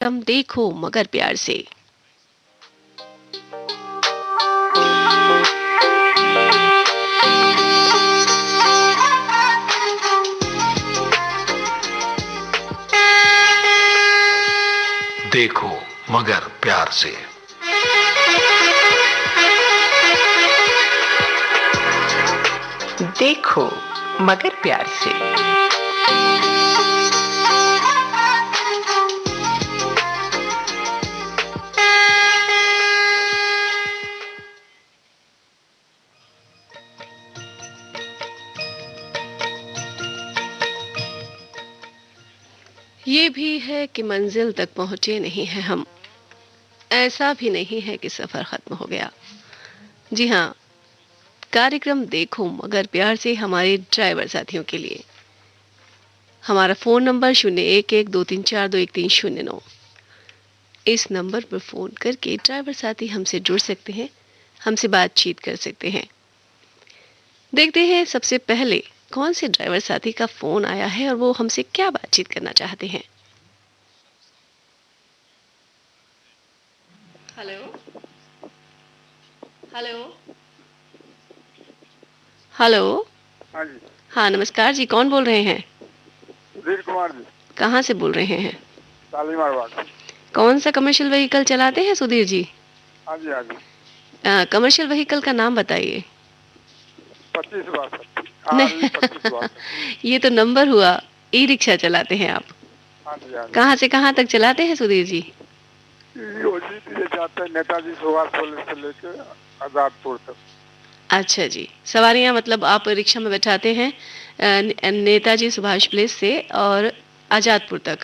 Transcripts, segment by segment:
तुम देखो मगर प्यार से। देखो मगर प्यार से। देखो मगर प्यार से। ये भी है कि मंजिल तक पहुंचे नहीं हैं हम, ऐसा भी नहीं है कि सफर खत्म हो गया। जी हाँ, कार्यक्रम देखो मगर प्यार से हमारे ड्राइवर साथियों के लिए। हमारा फोन नंबर 0112342139। इस नंबर पर फोन करके ड्राइवर साथी हमसे जुड़ सकते हैं, हमसे बातचीत कर सकते हैं। देखते हैं सबसे पहले कौन से ड्राइवर साथी का फोन आया है और वो हमसे क्या बातचीत करना चाहते हैं। Hello hello hello. हाँ जी। हाँ नमस्कार जी, कौन बोल रहे हैं? सुधीर कुमार जी। कहाँ से बोल रहे हैं? शालीमार बाग। कौन सा कमर्शियल व्हीकल चलाते हैं सुधीर जी? हाँ जी हाँ जी। कमर्शियल व्हीकल का नाम बताइए। 2562 नहीं 2562। ये तो नंबर हुआ। ई रिक्शा चलाते हैं आप? हाँ जी हाँ जी। कहाँ से कहाँ तक चलाते हैं सुधीर जी? ये जाते हैं नेताजी सुभाष कॉलेज से लेके आजादपुर तक। अच्छा जी, सवारियाँ मतलब आप रिक्शा में बैठाते हैं नेताजी सुभाष प्लेस से और आजादपुर तक।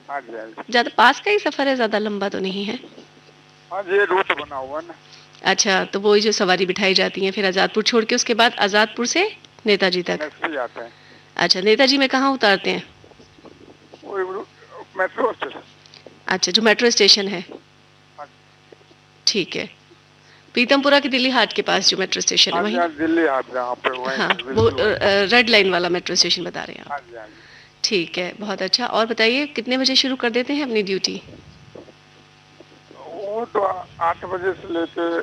हाँ जी हाँ जी। ज़्यादा पास का ही सफर है, ज़्यादा लंबा तो नहीं है। हाँ जी, ये रूट बना हुआ ना। अच्छा, तो वही जो सवारी बिठाई जाती है फिर आजादपुर छोड़ के उसके बाद आजादपुर से नेताजी तक। नेक्स्ट जाते हैं। अच्छा, नेताजी में कहाँ उतारते हैं? वो मेट्रो स्टेशन। अच्छा, जो मेट्रो स्टेशन है। हाँ ठीक है, पीतमपुरा के दिल्ली हाट के पास जो मेट्रो स्टेशन है वहीं। जी, दिल्ली हाट जहाँ पे वहीं। हाँ, वो रेड लाइन वाला मेट्रो स्टेशन बता रहे हैं आप। हाँ जी हाँ जी। ठीक है, बहुत अच्छा। और बताइए कितने बजे शुरू कर देते हैं अपनी ड्यूटी? वो तो 8 बजे से लेके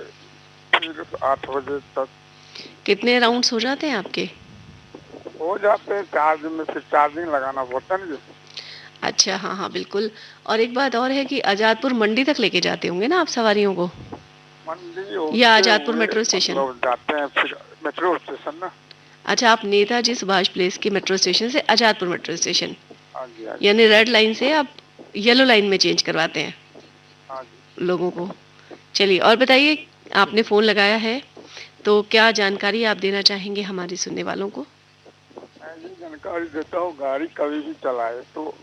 फिर 8 बजे तक। कितने राउंड्स हो जाते हैं आपके? हो जाते हैं चार्ज में, फिर चार्जिंग लगाना पड़ता है ना। अच्छा, हाँ हाँ बिल्कुल। और एक बात और है कि आजादपुर मंडी तक लेके जाते होंगे ना आप सवारियों को? मंडी या आजादपुर मेट्रो स्टेशन? मतलब जाते हैं फिर मेट्रो स्टेशन ना। अच्छा, आप नेताजी सुभाष प्लेस के मेट्रो स्टेशन से आजादपुर मेट्रो स्टेशन, हाँ जी हाँ जी। यानी रेड लाइन से आप येलो लाइन में चेंज करवाते हैं हाँ जी। लोगों को। चलिए और बताइए, आपने फ़ोन लगाया है तो क्या जानकारी आप देना चाहेंगे हमारे सुनने वालों को? मैं ये जानकारी देता हूँ, गाड़ी कभी भी चलाए तो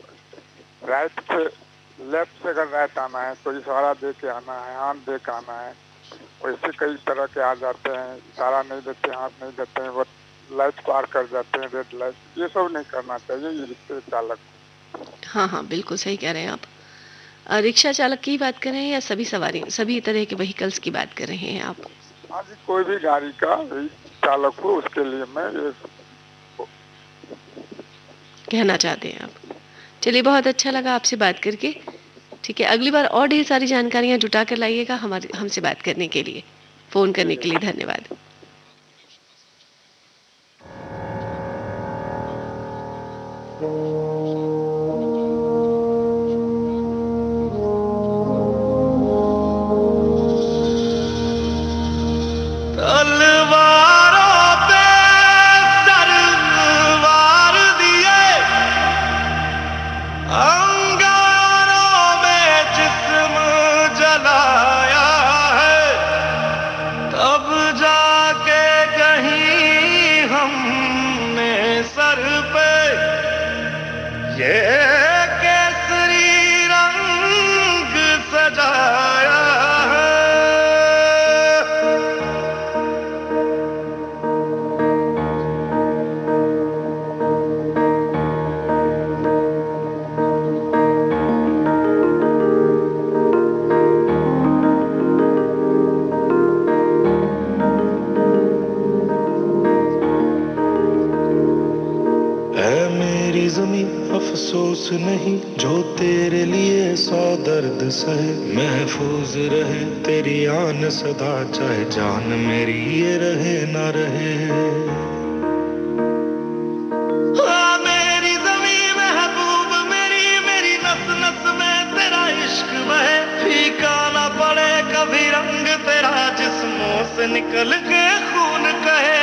राइट से लेफ्ट से अगर राइट आना है तो इशारा दे के आना है, हाथ दे के आना है। वैसे कई तरह के आ जाते हैं, इशारा नहीं देते, हाथ नहीं देते हैं, बस लाइट पार कर जाते हैं, रेड लाइट। ये सब नहीं करना चाहिए ये रिक्शा चालक। हाँ हाँ बिल्कुल सही कह रहे हैं आप। रिक्शा चालक की बात कर रहे हैं या सभी सवारी सभी तरह के व्हीकल्स की बात कर रहे हैं आप? हाँ जी, कोई भी गाड़ी का चालक हो उसके लिए मैं ये कहना चाहते हैं आप। चलिए बहुत अच्छा लगा आपसे बात करके। ठीक है, अगली बार और ढेर सारी जानकारियाँ जुटा कर लाइएगा हमारे हमसे बात करने के लिए। फ़ोन करने के लिए धन्यवाद। तलवारों पे तलवार दिए, अंगारों में जिस्म जलाया है, तब जाके कहीं हमने सर पे ये केसरी रंग सजाया है। है मेरी ज़मीं अफसोस नहीं, जो तेरे लिए 100 दर दर्द सहे, महफूज रहे तेरी आन सदा, चाहे जान मेरी ये रहे ना रहे। हाँ मेरी ज़मीं महबूब मेरी, मेरी नस नस में तेरा इश्क बहे, फीका ना पड़े कभी रंग तेरा, जिस्मों से निकल के खून कहे।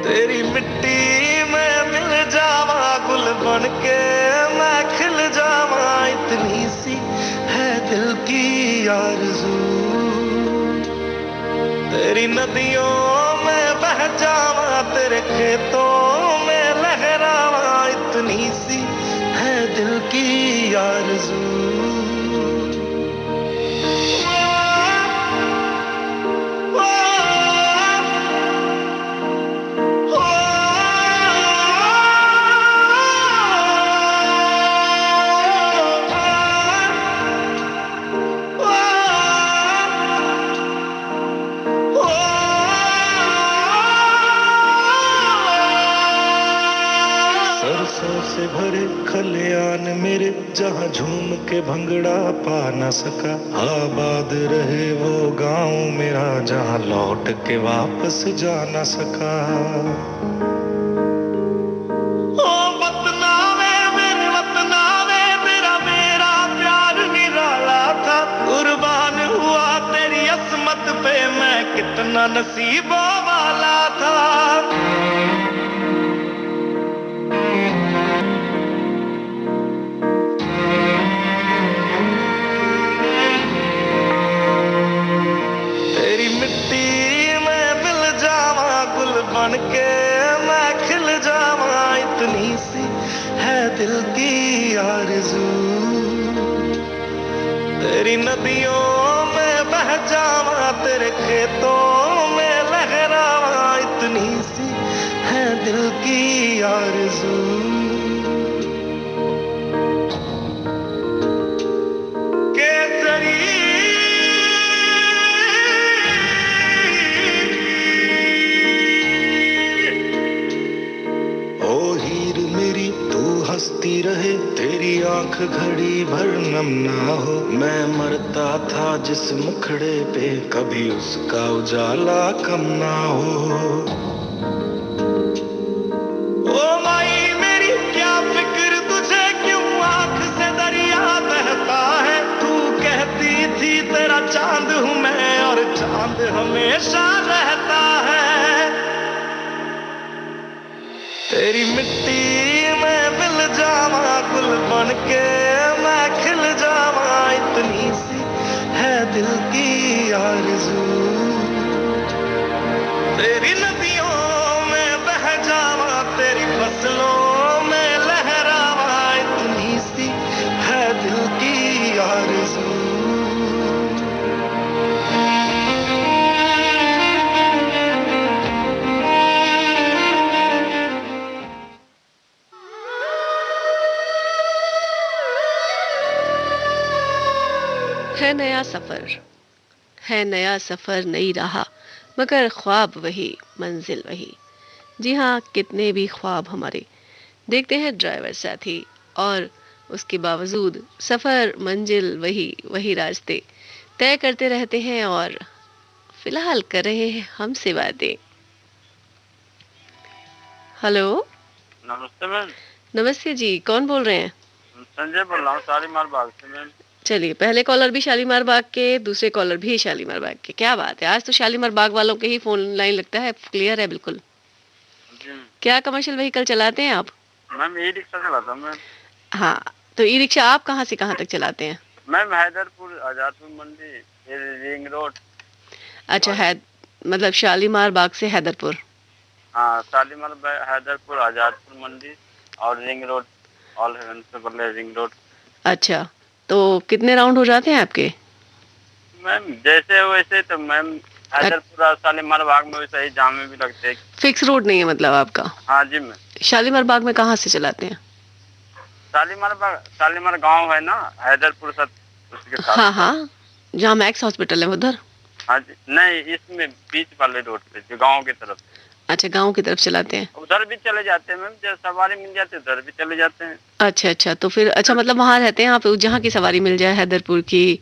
तेरी मिट्टी में मिल जावा, गुल बन के मैं खिल जावा, इतनी सी है दिल की आरज़ू। तेरी नदियों में बह जावा, तेरे खेतों में लहरावा, इतनी सी है दिल की आरज़ू। सरसों से भरे खलियान मेरे, जहाँ झूम के भंगड़ा पा न सका, आबाद रहे वो गांव मेरा, जहाँ लौट के वापस जा न सका। ओ वतना में मेरे वतना में, तेरा मेरा प्यार निराला था, कुर्बान हुआ तेरी अस्मत पे मैं, कितना नसीबों वाला था। बन के मैं खिल जावा, इतनी सी है दिल की आरज़ू। तेरी नदियों में बह जावा, तेरे खेतों में लहरावा, इतनी सी है दिल की आरज़ू। हंसती रहे तेरी आंख घड़ी भर नम ना हो, मैं मरता था जिस मुखड़े पे, कभी उसका उजाला कम ना हो। ओ माई मेरी क्या फिक्र तुझे, क्यों आंख से दरिया बहता है, तू कहती थी तेरा चांद हूँ मैं, और चांद हमेशा रहता है। तेरी मिट्टी में मिल जावा, गुल बन के मैं खिल जावा, इतनी सी है दिल की आरज़ू। तेरी नदियों में बह जावा, तेरी फसलों में लहरावा, इतनी सी है दिल की आरज़ू। है नया सफर, है नया सफर नई राह, मगर ख्वाब वही मंजिल वही। जी हाँ, कितने भी ख्वाब हमारे देखते हैं ड्राइवर साथी, और उसके बावजूद सफर मंजिल वही वही रास्ते तय करते रहते हैं, और फिलहाल कर रहे हैं हमसे बातें। हेलो। नमस्ते मैम। नमस्ते जी, कौन बोल रहे हैं? संजय बोल रहा हूँ, शालीमार बाग से मैम। चलिए, पहले कॉलर भी शालीमार बाग के, दूसरे कॉलर भी शालीमार बाग के। क्या बात है, आज तो शालीमार बाग वालों के ही फोन लाइन लगता है क्लियर है बिल्कुल। क्या कमर्शियल व्हीकल चलाते हैं आप? मैम ई रिक्शा चलाता हूँ मैम। हाँ, तो ई रिक्शा आप कहाँ से कहाँ तक चलाते हैं? मैम हैदरपुर, आजादपुर मंडी, रिंग रोड। अच्छा है, मतलब शालीमार बाग से हैदरपुर। हाँ, शालीमार हैदरपुर, आजादपुर मंडी और रिंग रोड, ऑल हेवन से बगल रिंग रोड। अच्छा, तो कितने राउंड हो जाते हैं आपके? मैम जैसे वैसे, तो मैम हैदरपुर शालीमार बाग में वैसे ही जाम में भी लगते हैं। फिक्स रूट नहीं है मतलब आपका? हाँ जी मैम। शालीमार बाग में कहाँ से चलाते हैं? शालीमार बाग, शालीमार गांव है ना, हैदरपुर सब उसके साथ। हाँ हाँ, जहाँ मैक्स हॉस्पिटल है उधर? हाँ जी, नहीं इसमें बीच वाले रोड पे जो गांव की तरफ। अच्छा, गांव की तरफ चलाते हैं। उधर भी चले जाते हैं मैम, जब सवारी मिल जाती है उधर भी चले जाते हैं। अच्छा अच्छा, तो फिर अच्छा मतलब वहाँ रहते हैं आप, जहाँ की सवारी मिल जाए, हैदरपुर की,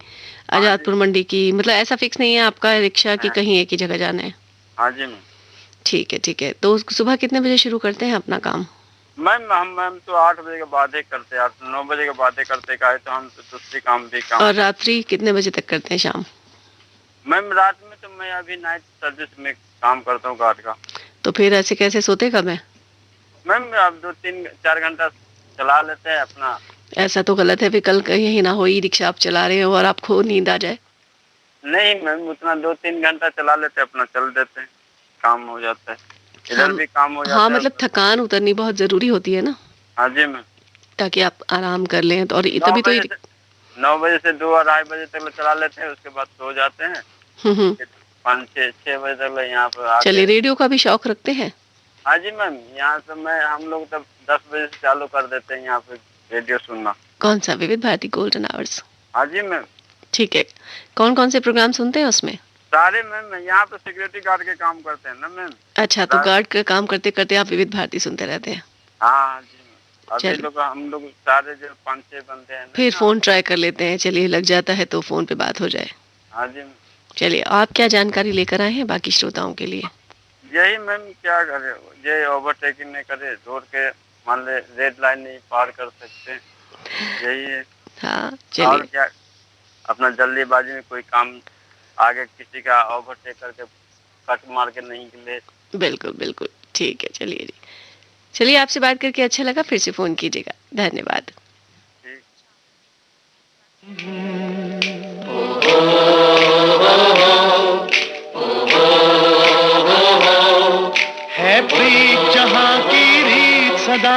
हाँ जी। आजादपुर मंडी की, मतलब ऐसा फिक्स नहीं है आपका रिक्शा की हाँ। कहीं एक ही जगह जाना है? हाँ जी मैम। ठीक है ठीक है। तो सुबह कितने बजे शुरू करते हैं अपना काम? मैम तो 8 बजे के बाद ही करते हैं, 8-9 बजे के बाद ही करते का है, तो हम तो दूसरी काम भी काम। और रात्रि कितने बजे तक करते हैं शाम? मैम रात में तो मैं अभी नाइट सर्विस में काम करता हूँ गार्ड का। तो फिर ऐसे कैसे सोते कब है? मैम अब 2-3-4 घंटा चला लेते हैं अपना। ऐसा तो गलत है, फिर कल कहीं ना हो ई रिक्शा आप चला रहे हो और आपको नींद आ जाए। नहीं मैम, उतना 2-3 घंटा चला लेते हैं अपना, चल देते हैं, काम हो जाता है, इधर भी काम हो जाता हाँ है। मतलब थकान उतरनी बहुत जरूरी होती है ना, हाँ जी मैम। ताकि आप आराम कर लें। और तभी तो 9 बजे से 2-2:30 बजे तक चला लेते हैं, उसके बाद सो जाते हैं। 5-6 बजे तक यहाँ पे चलिए, रेडियो का भी शौक रखते हैं? हाँ जी मैम, यहाँ से हम लोग तब 10 बजे से चालू कर देते हैं यहाँ पे रेडियो सुनना। कौन सा? विविध भारती गोल्डन आवर्स? हाँ जी मैम। ठीक है। कौन कौन से प्रोग्राम सुनते हैं उसमें? सारे मैम, यहाँ पे सिक्योरिटी गार्ड के काम करते हैं ना मैम। अच्छा, तो गार्ड का काम करते करते आप विविध भारती सुनते रहते हैं? हाँ जी मैम। अभी चलिए। लोग हम लोग सारे जो 5-6 बंदे हैं फिर फोन ट्राई कर लेते हैं, चलिए लग जाता है तो फोन पे बात हो जाए। हाँ जी मैम। चलिए, आप क्या जानकारी लेकर आए हैं बाकी श्रोताओं के लिए? यही मैम, क्या करे, ये ओवरटेकिंग नहीं करे, रोड के मान ले रेड लाइन नहीं पार कर सकते, यही है। हाँ और चलिए। क्या, अपना जल्दीबाजी में कोई काम आगे किसी का ओवरटेक करके कट मार के नहीं ले। बिल्कुल बिल्कुल, ठीक है। चलिए जी, चलिए आपसे बात करके अच्छा लगा, फिर से फोन कीजिएगा। धन्यवाद। ठीक। है प्रीत जहां की रीत सदा,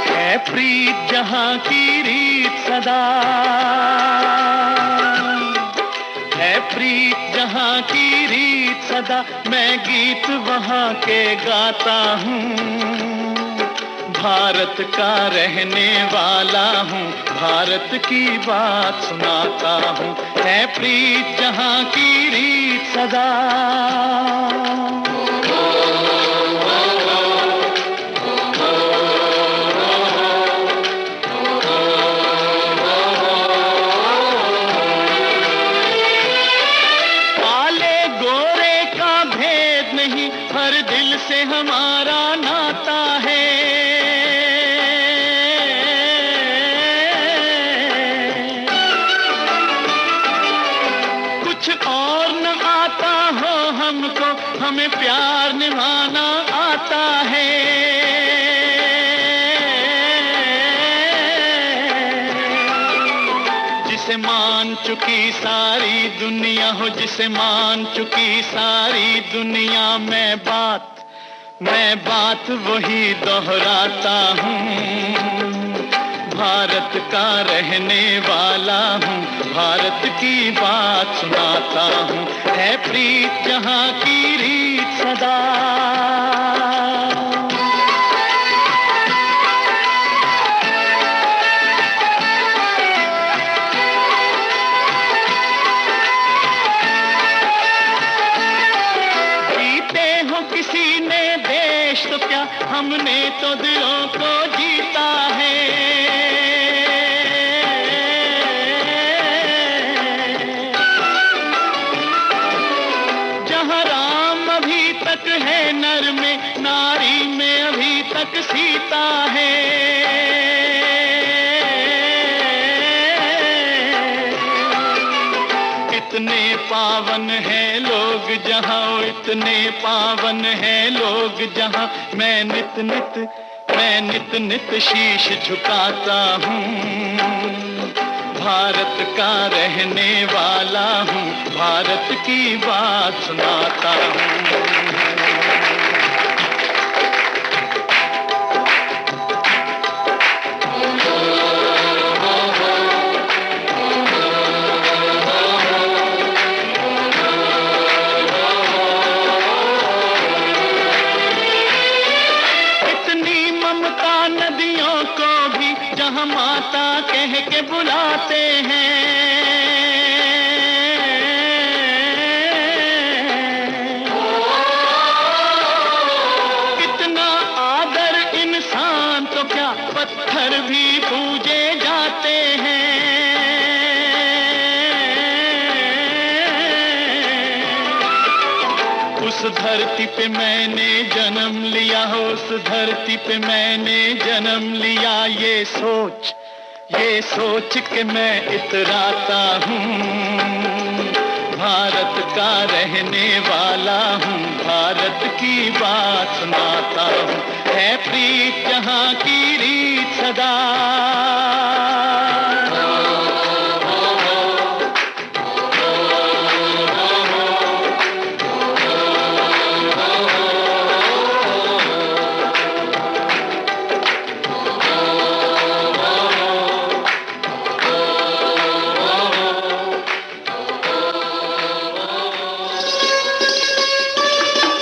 है प्रीत जहां की रीत सदा, है प्रीत जहां की रीत सदा, मैं गीत वहां के गाता हूँ, भारत का रहने वाला हूँ, भारत की बात सुनाता हूँ, है प्रीत जहां की रीत सदा। काले गोरे का भेद नहीं, हर दिल से हमारा नाता है, कुछ और न आता हो हमको, हमें प्यार निभाना आता है, जिसे मान चुकी सारी दुनिया हो, जिसे मान चुकी सारी दुनिया, मैं बात वही दोहराता हूँ, भारत का रहने वाला हूँ, भारत की बात सुनाता हूँ, है प्रीत जहां की रीत सदा। किसी ने देश तो क्या, हमने तो दिलों को जीता है, जहाँ राम अभी तक है नर में, नारी में अभी तक सीता है, इतने पावन है लोग जहाँ, इतने पावन है लोग जहाँ, मैं नित नित शीश झुकाता हूँ, भारत का रहने वाला हूँ, भारत की बात सुनाता हूँ। आता कह के बुलाते हैं। कितना आदर इंसान तो क्या पत्थर भी पूजे जाते हैं। उस धरती पे मैंने जन्म लिया, उस धरती पे मैंने जन्म लिया, ये सोच के मैं इतराता हूँ। भारत का रहने वाला हूँ, भारत की बात सुनाता हूँ। है प्रीत जहाँ की रीत सदा।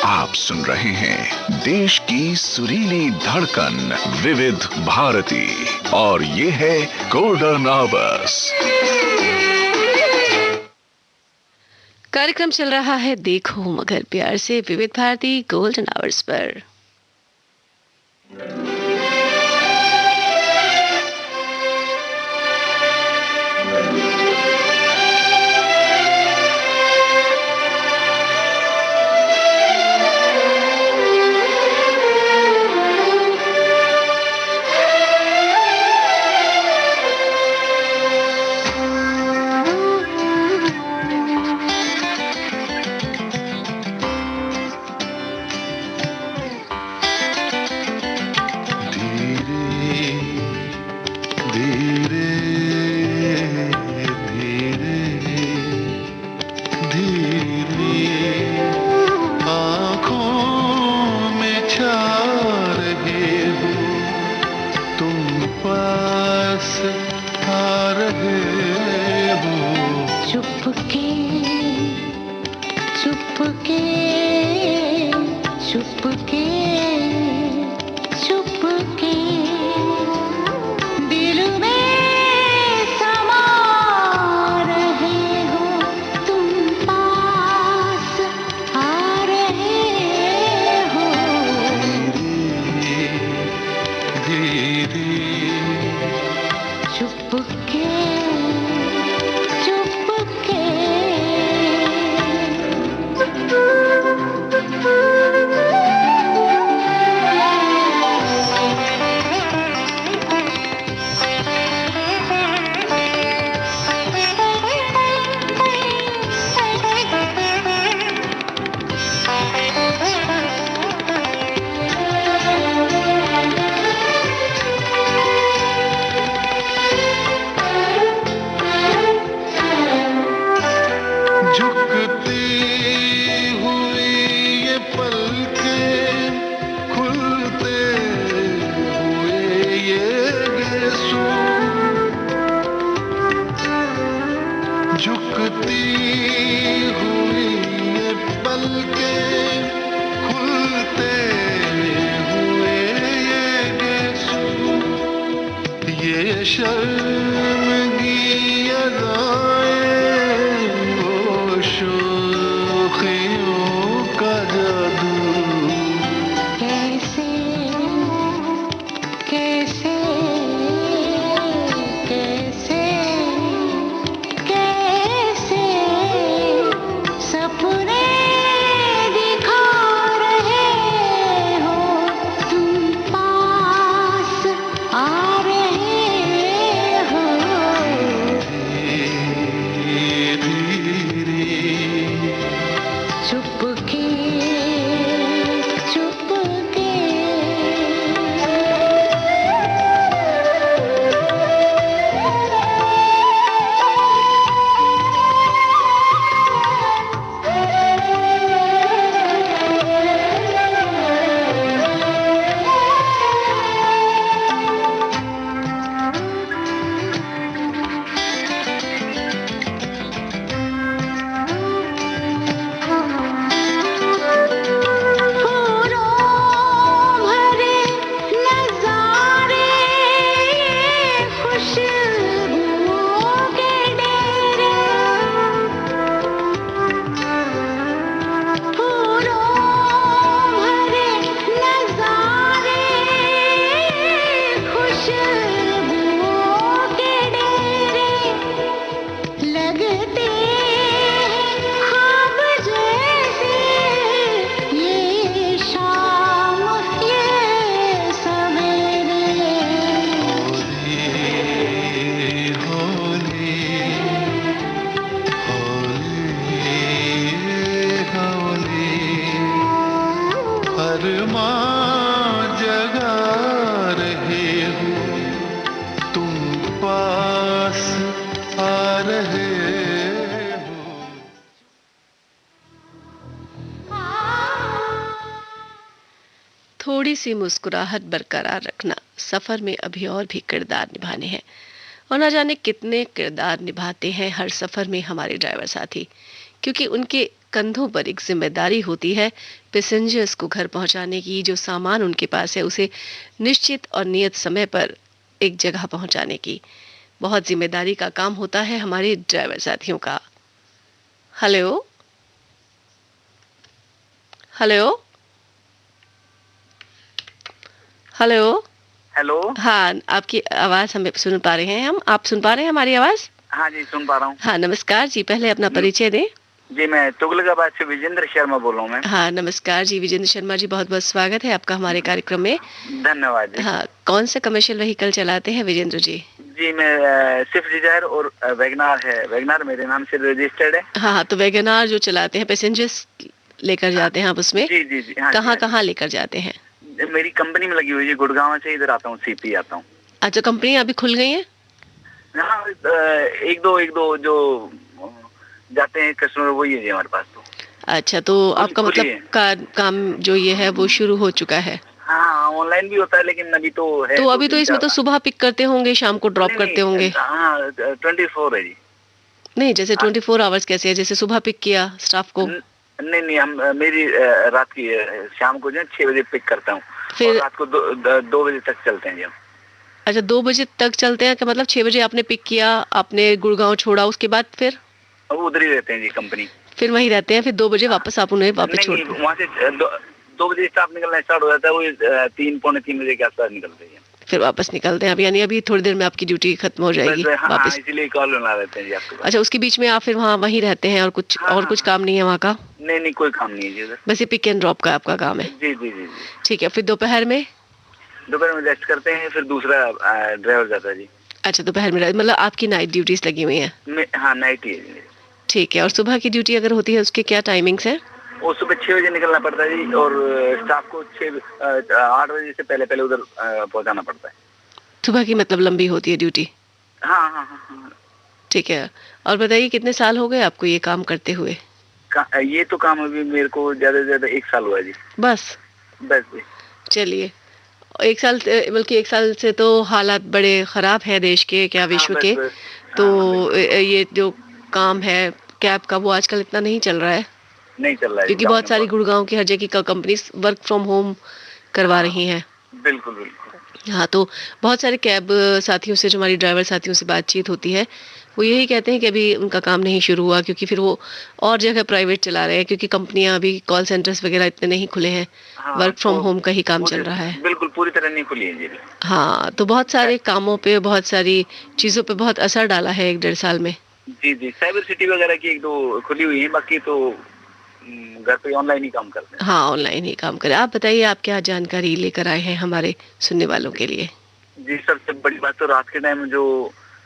आप सुन रहे हैं देश की सुरीली धड़कन विविध भारती और ये है गोल्डन आवर्स। कार्यक्रम चल रहा है देखो मगर प्यार से विविध भारती गोल्डन आवर्स पर। थोड़ी सी मुस्कुराहट बरकरार रखना, सफर में अभी और भी किरदार निभाने हैं। और ना जाने कितने किरदार निभाते हैं हर सफर में हमारे ड्राइवर साथी, क्योंकि उनके कंधों पर एक जिम्मेदारी होती है पैसेंजर्स को घर पहुंचाने की। जो सामान उनके पास है उसे निश्चित और नियत समय पर एक जगह पहुंचाने की। बहुत जिम्मेदारी का काम होता है हमारे ड्राइवर साथियों का। Hello hello hello. हेलो। हाँ, आपकी आवाज हम सुन पा रहे हैं। आप सुन पा रहे हैं हमारी आवाज? हाँ जी, सुन पा रहा हूँ। हाँ, नमस्कार जी, पहले अपना परिचय दें। जी, मैं तुगलकाबाद से विजेंद्र शर्मा बोल रहा हूँ मैं। हाँ, नमस्कार जी विजेंद्र शर्मा जी, बहुत बहुत स्वागत है आपका हमारे कार्यक्रम में। धन्यवाद जी। हाँ, कौन सा कमर्शियल व्हीकल चलाते हैं विजेंद्र जी? जी, मैं स्विफ्ट डिजायर और वैगनार है, वैगनार मेरे नाम से रजिस्टर्ड है। हाँ, तो वैगनार जो चलाते हैं, पैसेंजर्स लेकर जाते हैं आप उसमें? जी जी जी। हाँ, कहाँ कहाँ लेकर जाते हैं? मेरी कंपनी में लगी हुई है, गुड़गांव से इधर आता हूँ, सीपी आता हूँ। अच्छा, कंपनी अभी खुल गई है? हाँ, एक दो जो जाते हैं कस्टमर वही है जी हमारे पास। तो अच्छा, तो आपका मतलब काम जो ये है वो शुरू हो चुका है? हाँ, ऑनलाइन भी होता है लेकिन अभी तो है। तो अभी तो इसमें तो सुबह पिक करते होंगे, शाम को ड्रॉप करते होंगे? हाँ, 24 है जी। नहीं, जैसे 24 आवर्स कैसे है? जैसे सुबह पिक किया स्टाफ को? नहीं, हम मेरी रात की शाम को जो 6 बजे पिक करता हूँ, फिर रात को 2 बजे तक चलते हैं जी हम। अच्छा, 2 बजे तक चलते हैं? क्या मतलब 6 बजे आपने पिक किया, आपने गुड़गांव छोड़ा, उसके बाद फिर उधर ही रहते हैं जी कंपनी? फिर वहीं रहते हैं, फिर 2 बजे वापस आप उन्हें वापस छोड़? वहाँ से 2 बजे स्टाफ निकलना स्टार्ट हो जाता है, वो 3 पौने 3 बजे के आसपास निकलते हैं, फिर वापस निकलते हैं आप। यानी अभी थोड़ी देर में आपकी ड्यूटी खत्म हो जाएगी वापस? इसीलिए कॉल बना लेते हैं जी आपको। अच्छा, उसके बीच में आप फिर वहाँ वहीं रहते हैं और कुछ काम नहीं है वहाँ का? नहीं, कोई काम नहीं है जी, बस ये पिक एंड ड्रॉप का आपका काम है? जी जी जी। ठीक है, फिर दोपहर में रेस्ट करते हैं, फिर दूसरा ड्राइवर जाता है जी। अच्छा, दोपहर में मतलब आपकी नाइट ड्यूटीज लगी हुई है? हाँ, नाइट ही है। ठीक है, और सुबह की ड्यूटी अगर होती है उसके क्या टाइमिंग्स है? वो सुबह 6 बजे निकलना पड़ता है जी, और स्टाफ को 8 बजे से पहले उधर पहुंचाना पड़ता है। सुबह की मतलब लंबी होती है ड्यूटी? हाँ। ठीक है, और बताइए कितने साल हो गए आपको ये काम करते हुए? ये तो काम अभी मेरे को ज्यादा से ज्यादा 1 साल हुआ है जी। बस जी। चलिए, 1 साल, बल्कि 1 साल से तो हालात बड़े खराब है देश के, क्या विश्व के। तो ये जो काम है कैब का, वो आजकल इतना नहीं चल रहा है? नहीं चल रहा है, क्योंकि बहुत सारी गुड़गांव की हर जगह की कंपनी वर्क फ्रॉम होम करवा रही हैं। बिल्कुल। हाँ, तो बहुत सारे कैब साथियों से, जो हमारी ड्राइवर साथियों से बातचीत होती है, वो यही कहते हैं कि अभी उनका काम नहीं शुरू हुआ, क्योंकि फिर वो और जगह प्राइवेट चला रहे हैं, क्योंकि कंपनियां अभी कॉल सेंटर्स वगैरह इतने नहीं खुले हैं। वर्क फ्रॉम होम का ही काम चल रहा है। बिल्कुल, पूरी तरह नहीं खुली है जी। हाँ, तो बहुत सारे कामों पे, बहुत सारी चीजों पे बहुत असर डाला है 1-1.5 साल में। जी, साइबर सिटी वगैरह की 1-2 खुली हुई है, बाकी तो घर पे ऑनलाइन ही काम करते हैं। हाँ, ऑनलाइन ही काम करें। आप बताइए, आप क्या जानकारी लेकर आए हैं हमारे सुनने वालों के लिए? जी, सबसे बड़ी बात तो रात के टाइम जो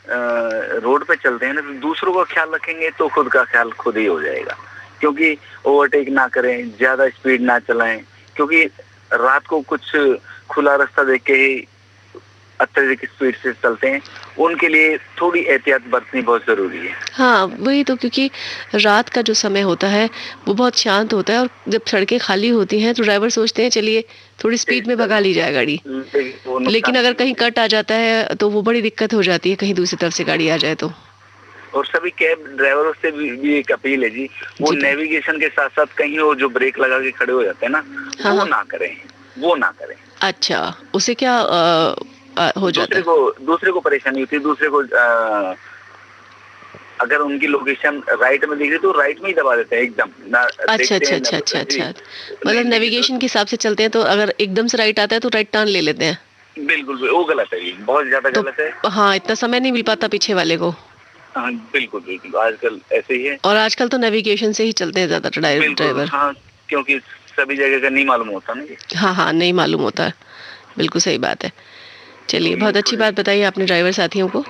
रोड पे चलते हैं ना, तो दूसरों का ख्याल रखेंगे तो खुद का ख्याल खुद ही हो जाएगा। क्योंकि ओवरटेक ना करें, ज्यादा स्पीड ना चलाएं, क्योंकि रात को कुछ खुला रास्ता देख के ही अत्यधिक स्पीड से चलते हैं, उनके लिए थोड़ी एहतियात बरतनी बहुत जरूरी है। हाँ, वही तो, क्योंकि रात का जो समय होता है वो बहुत शांत होता है, और जब सड़कें खाली होती हैं तो ड्राइवर सोचते हैं चलिए थोड़ी स्पीड में भगा ली जाए गाड़ी, लेकिन अगर कहीं कट आ जाता है तो वो बड़ी दिक्कत हो जाती है, कहीं दूसरी तरफ से गाड़ी आ जाए तो। और सभी कैब ड्राइवरों से भी एक अपील है जी, वो नेविगेशन के साथ साथ कहीं वो जो ब्रेक लगा के खड़े हो जाते हैं ना, वो ना करें। अच्छा, उसे क्या हो जाता है? दूसरे को परेशानी होती है, दूसरे को अगर उनकी लोकेशन राइट में दिख रही तो राइट में ही दबा देते हैं एकदम ना। अच्छा, मतलब नेविगेशन के हिसाब से चलते हैं, तो अगर एकदम से राइट आता है तो राइट टर्न ले लेते हैं। बिल्कुल, वो गलत है, बहुत ज्यादा गलत है। हाँ, इतना समय नहीं मिल पाता पीछे वाले को। हाँ, बिल्कुल, आजकल ऐसे ही है। और आजकल तो नेविगेशन से ही चलते हैं ज्यादा ड्राइवर। हाँ, क्योंकि सभी जगह का नहीं मालूम होता ना। हाँ, नहीं मालूम होता, बिल्कुल सही बात है। चलिए, बहुत अच्छी बात बताई आपने ड्राइवर साथियों को।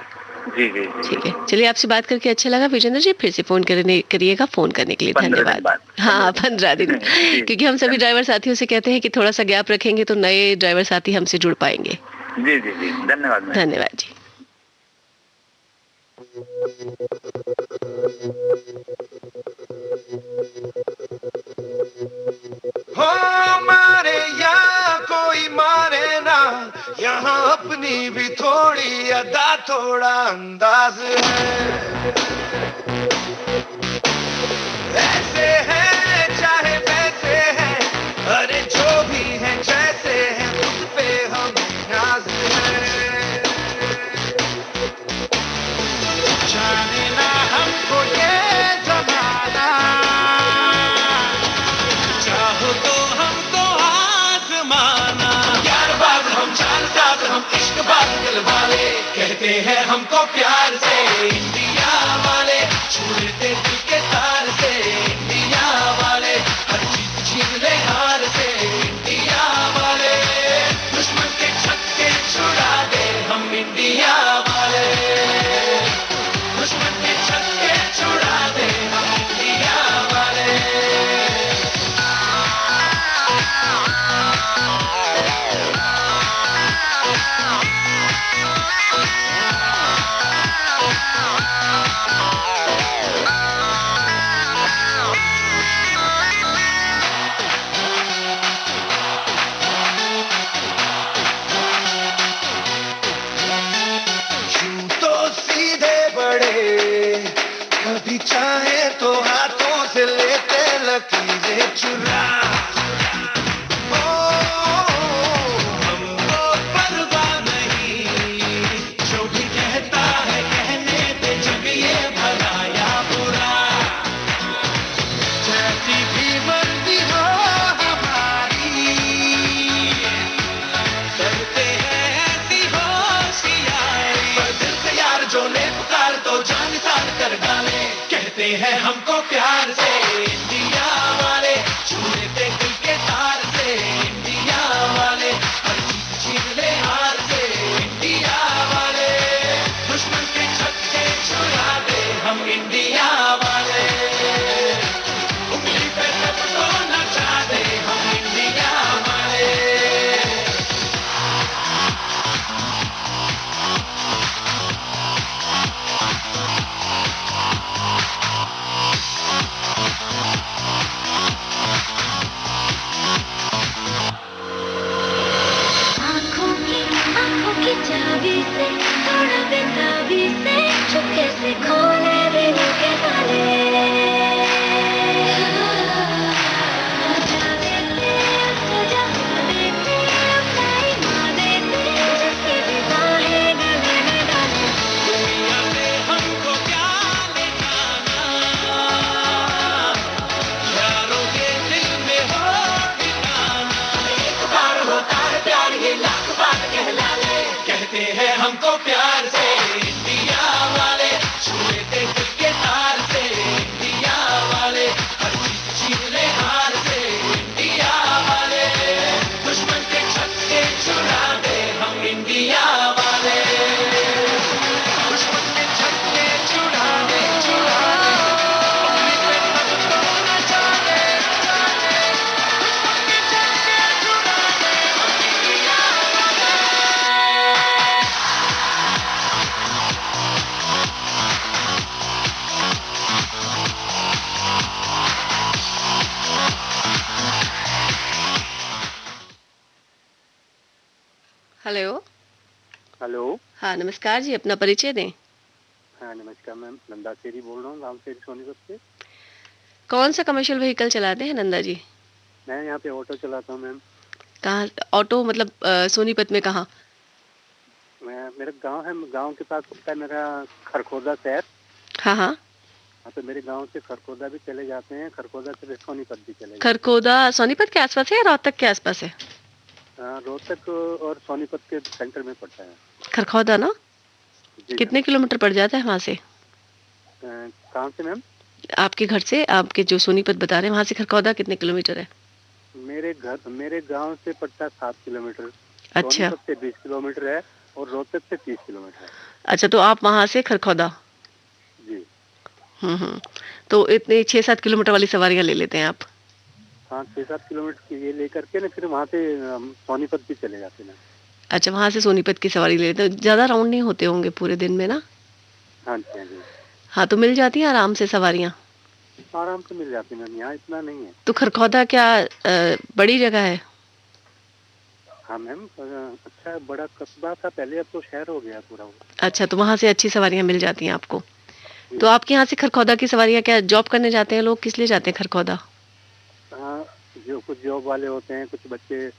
जी। ठीक है, चलिए, आपसे बात करके अच्छा लगा विजेंद्र जी। फिर से फोन करिएगा। फोन करने के लिए धन्यवाद। हाँ, 15 दिन क्योंकि हम सभी ड्राइवर साथियों से कहते हैं कि थोड़ा सा गैप रखेंगे तो नए ड्राइवर साथी हमसे जुड़ पाएंगे। जी, धन्यवाद जी। हो मारे यहाँ कोई अपनी भी थोड़ी अदा थोड़ा अंदाज है। ऐसे हैं चाहे वैसे हैं, अरे जो भी हैं जैसे हैं, खुद पे हम नाज है। जाने ना हमको ये जमाना, चाहो तो हमको आजमाना। प्यार बाज हम जानसाज हम इश्क बाज दिल वाले, कहते हैं हमको प्यार से इंडिया वाले, छूते दिल के तार से इंडिया वाले, हर चीज छीन ले हार से इंडिया वाले, दुश्मन के छक्के छुड़ा दे हम इंडिया वाले, दुश्मन के छक्के छुड़ा दे हम इंडिया वाले। यूं तो सीधे बड़े, कभी चाहे तो हाथों से लेते लकीरें चुरा। ओ, हमको परवाह नहीं, जो भी कहता है कहने दे, जग ये भला या बुरा। जैसी भी मर्जी हो हमारी, करते हैं ऐसी होशियारी, पर दिल से यार जो ने पुकार तो जान निसार कर डाले, कहते हैं हमको प्यार से इंडिया वाले, छूते दिल के तार से इंडिया वाले, हर चीज छीन ले हार से इंडिया वाले, दुश्मन के छक्के छुड़ा दे हम इंडिया वाले, उंगली पे सबको नचा दे हम इंडिया वाले। आँखों की चाबी से, थोड़ा बेताबी से, चुपके से खोले दिल के ताले। सजा देते, सजा देते, अपना ईमान देते, जिसकी भी बाहें गले में डाले। दुनिया से हमको क्या ले जाना, यारों के दिल में हो ठिकाना। एक बार होता है प्यार ये लाख बार कहला ले, कहते हैं हमको प्यार से इंडिया वाले, छूते दिल के तार से इंडिया वाले, हर चीज छीन ले हार से इंडिया वाले, दुश्मन के छक्के छुड़ा दे हम इंडिया वाले, दुश्मन के छक्के छुड़ा दे, उंगली पे सबको नचा दे, दुश्मन के छक्के छुड़ा दे हम इंडिया वाले। हेलो। हेलो। हाँ नमस्कार जी, अपना परिचय दें। हाँ नमस्कार मैम, नंदा सेरी बोल रहा हूँ, राम सेरी सोनीपत से। कौन सा कमर्शियल व्हीकल चलाते हैं नंदा जी? मैं यहाँ पे ऑटो चलाता हूँ मैम। कहाँ ऑटो मतलब सोनीपत में कहाँ? मेरा गांव है, गांव के पास पड़ता है मेरा खरखोदा शहर। हाँ हाँ। हाँ तो मेरे गांव से खरखोदा भी चले जाते हैं, खरखोदा से सोनीपत भी चले जाते खरखोदा सोनीपत के आसपास है या रोहतक के आसपास है? हैं। रोहतक और सोनीपत के सेंटर में पड़ता है खरखोदा ना? जी। कितने किलोमीटर पड़ जाता है वहाँ से? कहाँ से मैम? आपके घर से, आपके जो सोनीपत बता रहे हैं वहाँ से खरखोदा कितने किलोमीटर है? मेरे गांव से पड़ता है 7 किलोमीटर। अच्छा। सोनीपत से 20 किलोमीटर है और रोहतक से 30 किलोमीटर है। अच्छा, तो आप वहाँ से खरखोदा? जी। तो इतने 6-7 किलोमीटर वाली सवारियाँ ले लेते हैं आप? हाँ 6-7 किलोमीटर की ये लेकर के ना फिर वहाँ से सोनीपत भी चले जाते हैं। अच्छा, वहाँ से सोनीपत की सवारी ले लेते हैं। ज़्यादा राउंड नहीं होते होंगे पूरे दिन में ना? हाँ जी, हाँ जी। हाँ, तो मिल जाती हैं आराम से सवारियाँ? आराम से मिल जाती है मैम, यहाँ इतना नहीं है। तो खरखोदा क्या बड़ी जगह है? हाँ मैम, अच्छा बड़ा कस्बा था पहले, अब तो शहर हो गया पूरा वो। अच्छा, तो वहाँ से अच्छी सवारियाँ मिल जाती हैं आपको। जी तो मैम। आपके यहाँ से खरखौदा की सवारियाँ क्या जॉब करने जाते हैं लोग, किस लिए जाते हैं खरखौदा? हाँ, जो कुछ जॉब वाले होते हैं, कुछ बच्चे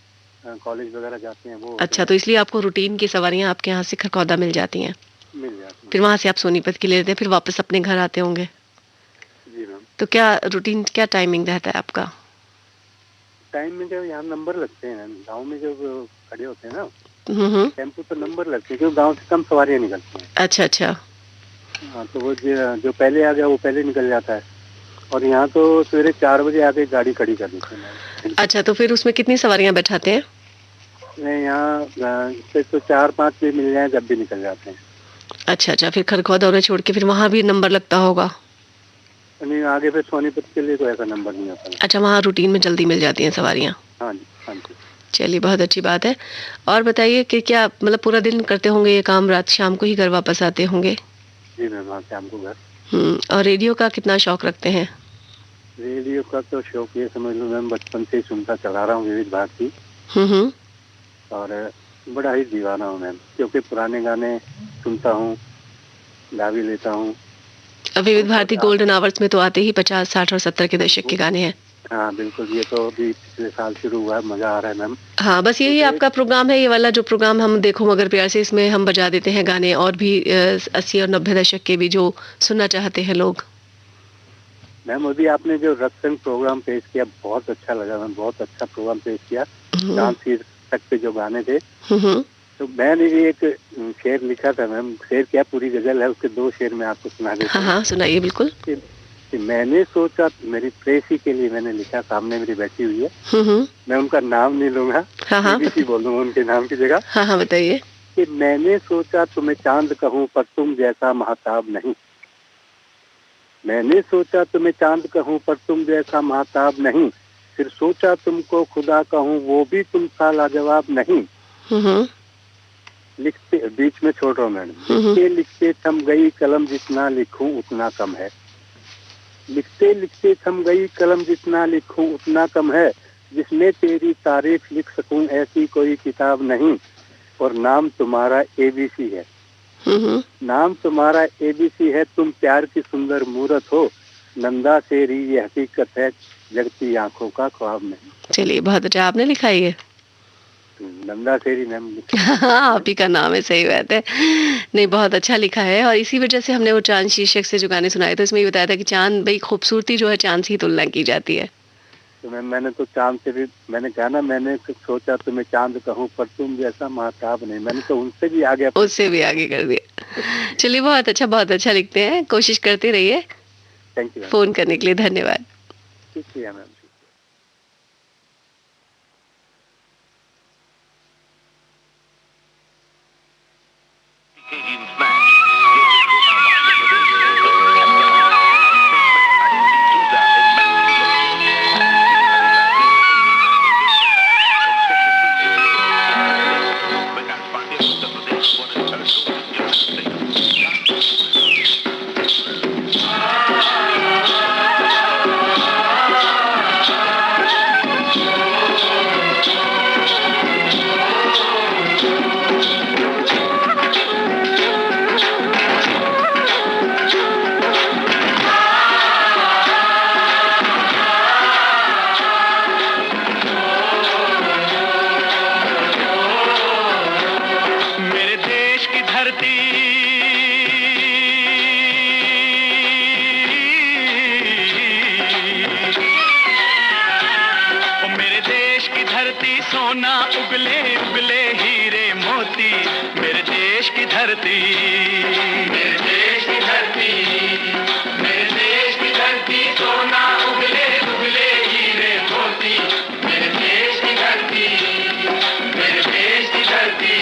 कॉलेज वगैरह जाते हैं, वो होते अच्छा, हैं, तो इसलिए आपको रूटीन की सवारियाँ आपके यहाँ से खरखौदा मिल जाती हैं। मिल जाते फिर हैं। वहाँ से आप सोनीपत की ले लेते हैं, फिर वापस अपने घर आते होंगे। जी मैम। तो क्या रूटीन, क्या टाइमिंग रहता है आपका? टाइम में जब यहाँ नंबर लगते हैं, गांव में जब खड़े होते हैं ना हम्म। टेम्पो तो नंबर लगते हैं, क्योंकि गांव से कम सवारियाँ निकलती हैं। अच्छा अच्छा। हाँ, तो वो जो पहले आ गया वो पहले निकल जाता है, और यहाँ तो सवेरे 4 बजे आके गाड़ी खड़ी कर देते हैं मैम। अच्छा, तो फिर उसमें कितनी सवारियाँ बैठाते हैं? मैं यहाँ से तो 4-5 भी मिल जाए जब भी निकल जाते हैं। अच्छा अच्छा, फिर खरखौदा उन्हें छोड़ के फिर वहाँ भी नंबर लगता होगा। नहीं, आगे फिर सोनीपत के लिए तो ऐसा नंबर नहीं होता है। अच्छा, वहाँ रूटीन में जल्दी मिल जाती हैं सवारियाँ। हाँ जी, हाँ जी। चलिए, बहुत अच्छी बात है। और बताइए कि क्या मतलब पूरा दिन करते होंगे ये काम, रात शाम को ही घर वापस आते होंगे? जी मैम, हाँ शाम को घर। और रेडियो का कितना शौक रखते हैं? रेडियो का तो शौक ये समझ लो मैम, बचपन से ही सुनता चला रहा हूँ विविध भारती, हम्म। और बड़ा ही दीवाना हूँ मैम, क्योंकि पुराने गाने सुनता हूँ, गा भी लेता हूँ। विविध भारती गोल्डन आवर्स में तो आते ही 50, 60 और 70 के दशक के गाने हैं। हाँ बिल्कुल, ये तो अभी पिछले साल शुरू हुआ है, मजा आ रहा है मैम। हाँ, बस यही आपका प्रोग्राम है, ये वाला जो प्रोग्राम हम देखो मगर प्यार से, इसमें हम बजा देते हैं गाने और भी 80 और 90 दशक के भी जो सुनना चाहते हैं लोग। मैम अभी आपने जो रक्षण प्रोग्राम पेश किया बहुत अच्छा लगा मैम, बहुत अच्छा प्रोग्राम पेश किया। चांद शीर्षक पे जो गाने थे, हम्म। तो मैंने भी एक शेर लिखा था मैम, शेर क्या पूरी गजल है, उसके 2 शेर में आपको सुना देता हाँ हूँ। हाँ, सुनाइए बिल्कुल। कि मैंने सोचा, मेरी प्रेसी के लिए मैंने लिखा, सामने मेरी बैठी हुई है, हम्म। मैं उनका नाम नहीं लूंगा, हाँ हाँ BBC बोलूंगा उनके नाम की जगह। हाँ हाँ, बताइए। कि मैंने सोचा तुम्हें चांद कहूँ पर तुम जैसा महताब नहीं, मैंने सोचा तुम्हें चांद कहूँ पर तुम जैसा महताब नहीं, फिर सोचा तुमको खुदा कहूँ वो भी तुम सा लाजवाब नहीं। हम्म। लिखते, बीच में छोड़ रहा हूँ मैडम, लिखते लिखते थम गई कलम, जितना लिखूं उतना कम है, लिखते लिखते थम गई कलम, जितना लिखूं उतना कम है, जिसमें तेरी तारीफ लिख सकूं ऐसी कोई किताब नहीं, और नाम तुम्हारा ABC है, नाम तुम्हारा ABC है, तुम प्यार की सुंदर मूरत हो, नंदा तेरी ये हकीकत है, जगती आंखों का ख्वाब नहीं। चलिए, बहुत अच्छा, आपने लिखा है ये? नंदा तेरी मैम। हाँ, आप ही का नाम है, सही बात है। नहीं, बहुत अच्छा लिखा है, और इसी वजह से हमने वो चांद शीर्षक से जो गाने सुनाए थे उसमें ये बताया था कि चांद भाई खूबसूरती जो है चांद से ही तुलना की जाती है। तो मैंने तो चांद से भी, मैंने कहा ना, मैंने तो सोचा तुम्हें चांद कहूँ पर तुम जैसा महताब नहीं, मैंने तो उनसे भी आगे, उससे भी आगे कर दिया। चलिए, बहुत अच्छा लिखते हैं, कोशिश करते रहिए। थैंक यू फोन करने के लिए धन्यवाद। शुक्रिया मैम। सोना उगले उगले हीरे मोती, मेरे देश की धरती, मेरे देश की धरती, मेरे देश की धरती, सोना उगले उगले हीरे मोती, मेरे देश की धरती, मेरे देश की धरती।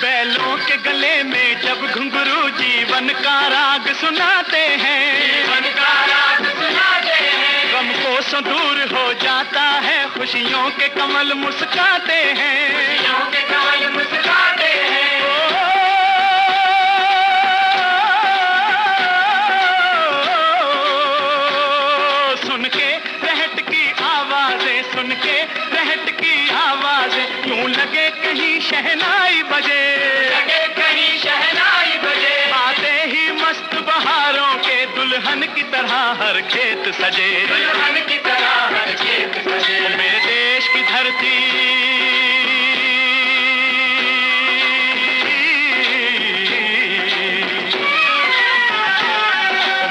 बैलों के गले में जब घुंघरू जीवन का राग सुनाते हैं, जीवन का राग सुनाते हैं, गम कोसों दूर हो जाता है, खुशियों के कमल मुस्काते हैं, खुशियों के कमल मुस्काते हैं। सुन के रहट की आवाजें, सुन के रहट की आवाजें, यूं लगे कहीं शहनाई बजे, लगे कहीं शहनाई बजे। आते ही मस्त बहारों के दुल्हन की तरह हर खेत सजे, दुल्हन की तरह हर खेत सजे। मेरे देश की धरती,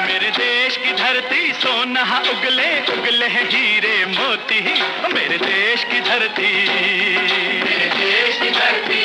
मेरे देश की धरती सोना उगले उगले हीरे मोती, मेरे देश की धरती, मेरे देश की धरती।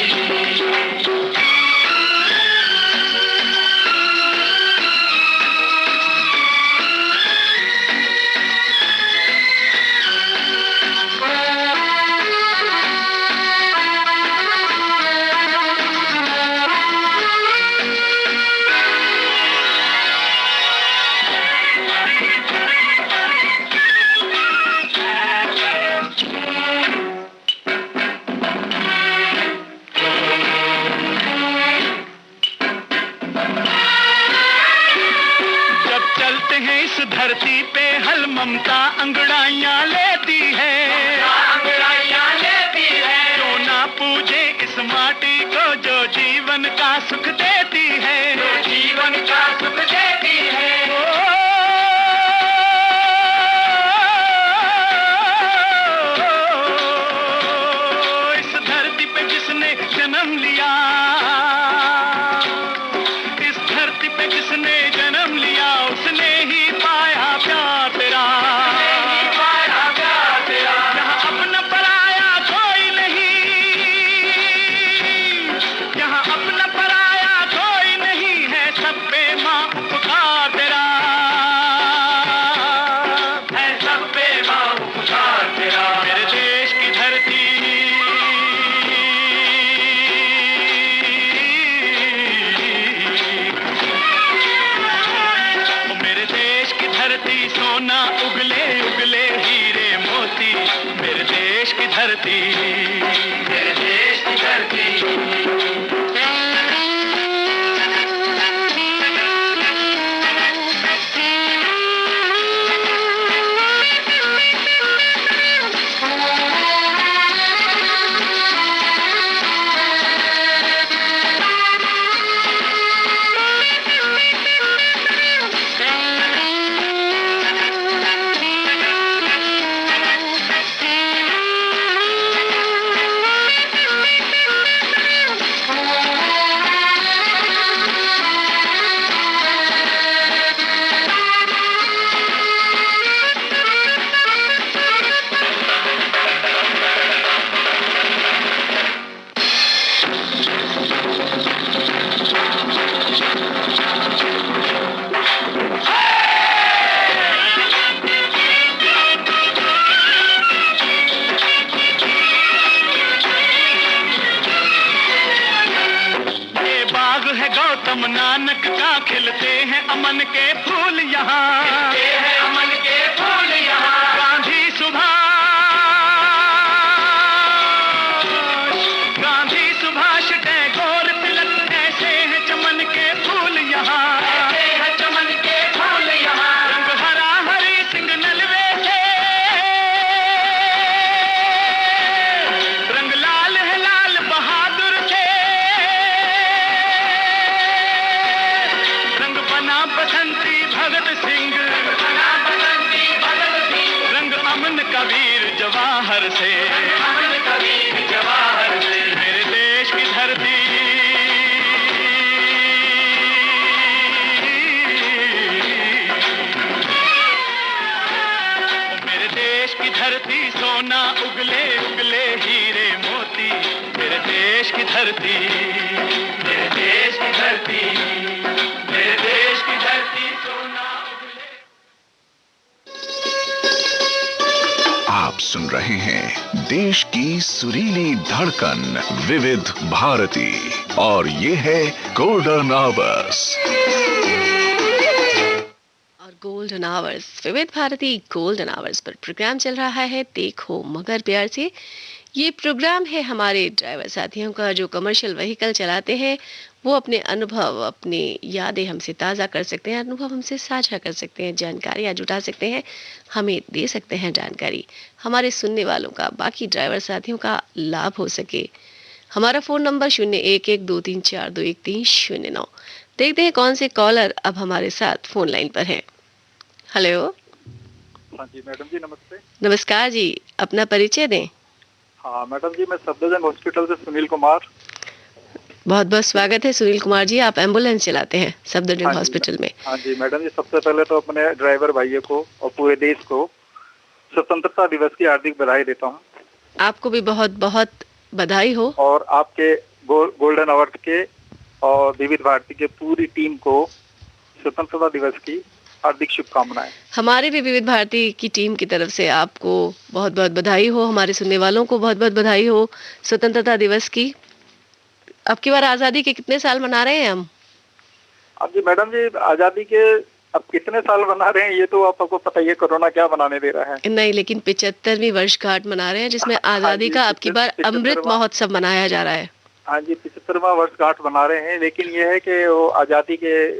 धरती पे हल ममता अंगड़ाइयां लेती है, अंगड़ाइयां लेती है। क्यों ना पूजे इस माटी को जो जीवन का सुख देती है, जो जीवन का सुख देती है। इस धरती पे जिसने जन्म लिया, इस धरती पे जिसने जन्म लिया, उसने ही पाया प्यार तेरा, पाया प्यार तेरा। यहाँ अपना पराया कोई नहीं, यहाँ अपना पराया कोई नहीं है, सब पे माँ उपकार तेरा है, सब पे माँ उपकार तेरा। मेरे देश की धरती, सोना उगले उगले हीरे मोती, मेरे देश की धरती, मेरे देश की धरती। गौतम नानक का खिलते हैं अमन के फूल यहाँ, खिलते हैं अमन के फूल यहाँ। गांधी सुभाष, गांधी सुभाष टैगोर तिलक, ऐसे हैं चमन के फूल यहाँ, ऐसे हैं चमन के फूल यहाँ। रंग हरा हरी सिंह नलवे से, रंग लाल है लाल बहादुर से, बसंती भगत सिंह, रंग अमन कबीर जवाहर से, अमन कबीर जवाहर से। मेरे देश की धरती, मेरे देश की धरती सोना उगले उगले हीरे मोती, मेरे देश की धरती, मेरे देश की धरती, मेरे देश की धरती सोना उगले। आप सुन रहे हैं देश की सुरीली धड़कन विविध भारती और ये है गोल्डन आवर्स। और golden hours Vividh Bharati golden hours पर प्रोग्राम चल रहा है देखो मगर प्यार से। ये प्रोग्राम है हमारे ड्राइवर साथियों का जो कमर्शियल व्हीकल चलाते हैं, वो अपने अनुभव अपनी यादें हमसे ताज़ा कर सकते हैं, अनुभव हमसे साझा कर सकते हैं, जानकारियाँ जुटा सकते हैं, हमें दे सकते हैं जानकारी, हमारे सुनने वालों का बाकी ड्राइवर साथियों का लाभ हो सके। हमारा फ़ोन नंबर 0112342139। देखते हैं कौन से कॉलर अब हमारे साथ फ़ोन लाइन पर हैं। हेलो। हाँ जी मैडम जी नमस्ते। नमस्कार जी, अपना परिचय दें। हाँ मैडम जी, मैं सफदरजंग हॉस्पिटल से सुनील कुमार। बहुत बहुत स्वागत है सुनील कुमार जी, आप एम्बुलेंस चलाते हैं सफदरजंग हाँ जी, हॉस्पिटल में। हाँ जी मैडम जी, सबसे पहले तो अपने ड्राइवर भाइयों को और पूरे देश को स्वतंत्रता दिवस की हार्दिक बधाई देता हूँ। आपको भी बहुत बहुत बधाई हो। और आपके गोल्डन अवार्ड के और विविध भारती के पूरी टीम को स्वतंत्रता दिवस की हार्दिक शुभकामनाएं। हमारे भी विविध भारती की टीम की तरफ से आपको बहुत बहुत बधाई हो, हमारे सुनने वालों को बहुत बहुत बधाई हो स्वतंत्रता दिवस की। अब की बार आज़ादी के कितने साल मना रहे हैं हम? अब जी मैडम जी, आज़ादी के अब कितने साल मना रहे हैं ये तो आपको पता ही है, कोरोना क्या मनाने दे रहा है। नहीं, लेकिन 75वीं वर्षगांठ मना रहे हैं जिसमें आज़ादी का अब की बार अमृत महोत्सव मनाया जा रहा है। हाँ जी, 75वां वर्षगांठ मना रहे हैं, लेकिन ये है कि वो आज़ादी के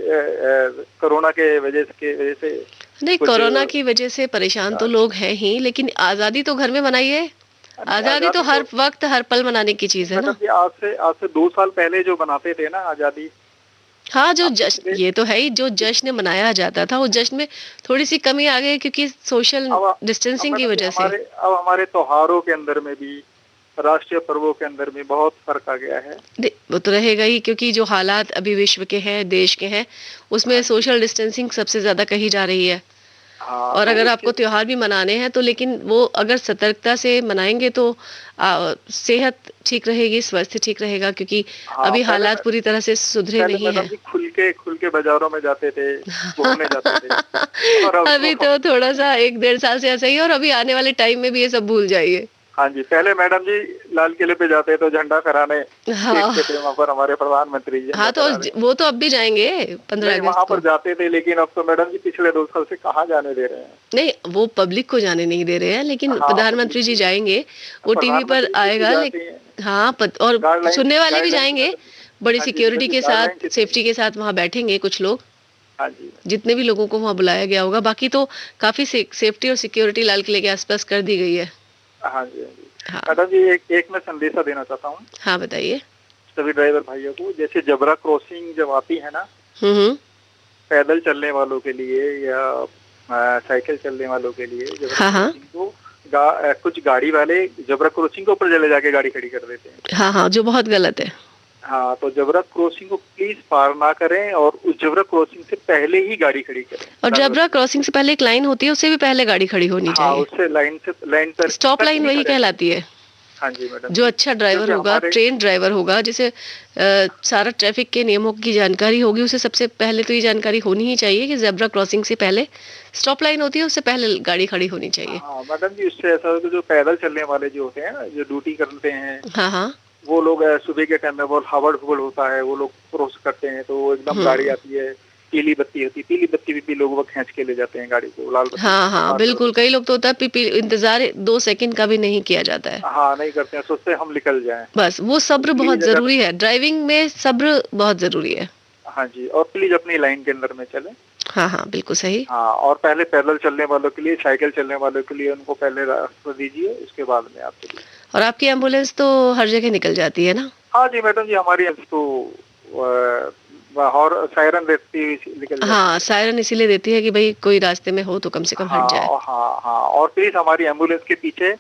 कोरोना के वजह से नहीं, कोरोना की वजह से परेशान तो लोग हैं ही, लेकिन आज़ादी तो घर में मनाइए। आज़ादी तो हर वक्त हर पल मनाने की चीज है ना। आज से 2 साल पहले जो बनाते थे ना आज़ादी, हाँ, जो जश्न, ये तो है ही, जो जश्न मनाया जाता था वो जश्न में थोड़ी सी कमी आ गई क्योंकि सोशल डिस्टेंसिंग की वजह से। अब हमारे त्योहारों के अंदर में भी, राष्ट्रीय पर्वों के अंदर में बहुत फर्क आ गया है। वो तो रहेगा ही क्योंकि जो हालात अभी विश्व के हैं, देश के हैं, उसमें सोशल डिस्टेंसिंग सबसे ज्यादा कही जा रही है। हाँ, और अगर आपको त्योहार भी मनाने हैं तो लेकिन वो अगर सतर्कता से मनाएंगे तो सेहत ठीक रहेगी, स्वास्थ्य ठीक रहेगा, क्योंकि अभी हालात पूरी तरह से सुधरे नहीं है। खुल के बाजारों में जाते थे, घूमने जाते थे। और अभी तो थोड़ा सा 1-1.5 साल से ऐसा ही है और अभी आने वाले टाइम में भी ये सब भूल जाइए। हाँ जी, पहले मैडम जी लाल किले पे जाते तो झंडा फहराने, हाँ। देखते थे वहाँ पर हमारे प्रधानमंत्री जी। हाँ, तो वो तो अब भी जाएंगे 15 अगस्त वहाँ पर जाते थे, लेकिन अब तो मैडम जी पिछले 2 साल से कहाँ जाने दे रहे हैं। नहीं, वो पब्लिक को जाने नहीं दे रहे हैं, लेकिन हाँ, प्रधानमंत्री जी जाएंगे, वो टीवी पर आएगा। हाँ, और सुनने वाले भी जाएंगे, बड़ी सिक्योरिटी के साथ, सेफ्टी के साथ वहाँ बैठेंगे कुछ लोग। हाँ जी, जितने भी लोगों को वहाँ बुलाया गया होगा, बाकी तो काफी सेफ्टी और सिक्योरिटी लाल किले के आसपास कर दी गई है। हाँ जी, मैडम जी एक मैं संदेशा देना चाहता हूँ। हाँ, बताइए। सभी ड्राइवर भाइयों को, जैसे जबरा क्रॉसिंग जब आती है ना, पैदल चलने वालों के लिए या साइकिल चलने वालों के लिए, जबरा क्रॉसिंग को कुछ गाड़ी वाले जबरा क्रॉसिंग के ऊपर चले जाके गाड़ी खड़ी कर देते हैं। हाँ हाँ, जो बहुत गलत है। हाँ, तो जबरा क्रॉसिंग को प्लीज पार ना करें और उस जबरा क्रॉसिंग से पहले ही गाड़ी खड़ी करें। और जबरा क्रॉसिंग से पहले एक लाइन होती है, उससे भी पहले गाड़ी खड़ी होनी चाहिए। हाँ, उससे लाइन पर स्टॉप लाइन वही कहलाती है। हाँ जी मैडम, जो अच्छा ड्राइवर होगा, ट्रेन ड्राइवर होगा, जिसे सारा ट्रैफिक के नियमों की जानकारी होगी, उसे सबसे पहले तो ये जानकारी होनी ही चाहिए कि जेब्रा क्रॉसिंग से पहले स्टॉप लाइन होती है, उससे पहले गाड़ी खड़ी होनी चाहिए। हाँ मैडम जी, उससे ऐसा होता है जो पैदल चलने वाले जो होते हैं ना, जो ड्यूटी करते हैं, हाँ हाँ, वो लोग सुबह के टाइम में बहुत हवड़ होता है, वो लोग क्रॉस करते हैं तो एकदम गाड़ी आती है, पीली बत्ती होती है, पीली बत्ती भी लोग वो खींच के ले जाते हैं गाड़ी को, लाल बत्ती। हाँ हाँ, बिल्कुल। कई लोग तो होता है इंतजार 2 सेकंड का भी नहीं किया जाता है। हाँ, नहीं करते हैं, सोचते हैं हम निकल जाएं। बस वो सब्र बहुत जरूरी है, ड्राइविंग में सब्र बहुत जरूरी है। हाँ जी, और प्लीज अपनी लाइन के अंदर में चलें। हाँ हाँ, बिल्कुल सही। हाँ, और पहले पैदल चलने वालों के लिए, साइकिल चलने वालों के लिए उनको पहले रास्ता दीजिए, उसके बाद में आप चलिए। और आपकी एम्बुलेंस तो हर जगह निकल जाती है ना? हाँ जी मैडम जी, हमारी तो और सायरन देती निकल जाती। हाँ, सायरन इसीलिए देती है कि भाई कोई रास्ते में हो तो कम से कम हट जाए। हाँ हाँ, और प्लीज हमारी एम्बुलेंस के पीछे